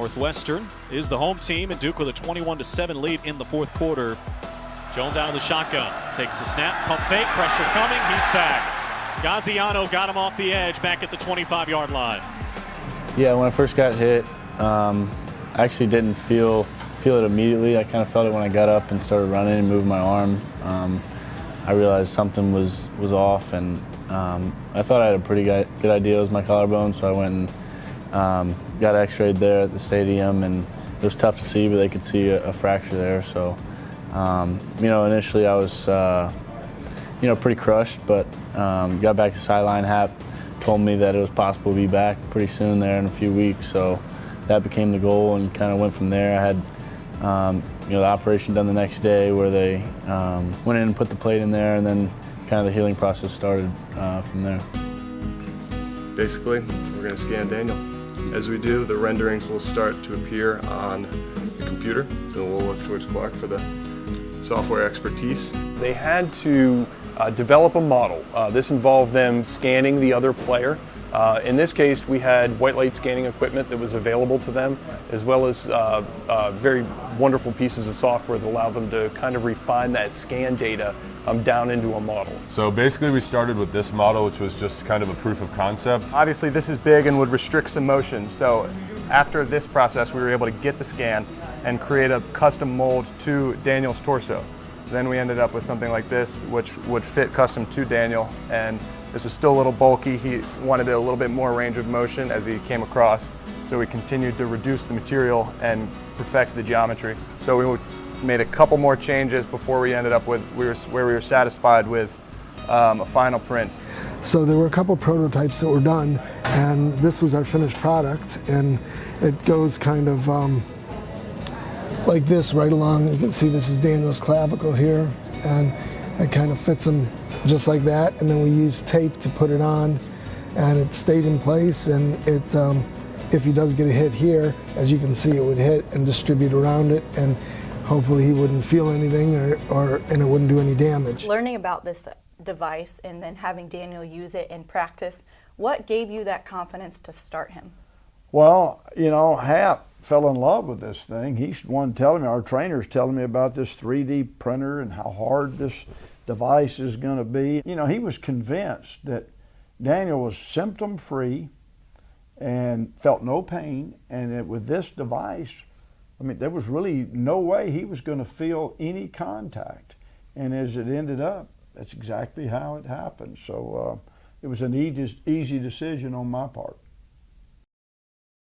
Northwestern is the home team, and Duke with a 21-7 lead in the fourth quarter. Jones out of the shotgun, takes the snap, pump fake, pressure coming, he's sacked. Gaziano got him off the edge back at the 25-yard line. Yeah, when I first got hit, I actually didn't feel it immediately. I kind of felt it when I got up and started running and moving my arm. I realized something was off, and I thought I had a pretty good idea it was my collarbone, so I went and got x-rayed there at the stadium, and it was tough to see, but they could see a fracture there. So, initially I was, pretty crushed, but got back to sideline. Hap told me that it was possible to be back pretty soon there in a few weeks, so that became the goal and kind of went from there. I had, the operation done the next day where they went in and put the plate in there, and then kind of the healing process started from there. Basically, we're going to scan Daniel. As we do, the renderings will start to appear on the computer, so we'll look towards Clark for the software expertise. They had to develop a model. This involved them scanning the other player. In this case, we had white light scanning equipment that was available to them, as well as very wonderful pieces of software that allow them to kind of refine that scan data down into a model. So basically we started with this model, which was just kind of a proof of concept. Obviously this is big and would restrict some motion, so after this process we were able to get the scan and create a custom mold to Daniel's torso. So then we ended up with something like this, which would fit custom to Daniel, and this was still a little bulky. He wanted a little bit more range of motion as he came across, so we continued to reduce the material and perfect the geometry. So we made a couple more changes before we ended up with where we were satisfied with a final print. So there were a couple prototypes that were done, and this was our finished product, and it goes kind of like this right along. You can see this is Daniel's clavicle here, and it kind of fits him just like that, and then we used tape to put it on, and it stayed in place, and it if he does get a hit here, as you can see, it would hit and distribute around it, and hopefully he wouldn't feel anything and it wouldn't do any damage. Learning about this device and then having Daniel use it in practice, what gave you that confidence to start him? Well, Hap fell in love with this thing. He's the one telling me, our trainer's telling me about this 3D printer and how hard this device is going to be. He was convinced that Daniel was symptom-free and felt no pain, and that with this device, there was really no way he was going to feel any contact. And as it ended up, that's exactly how it happened. So it was an easy decision on my part.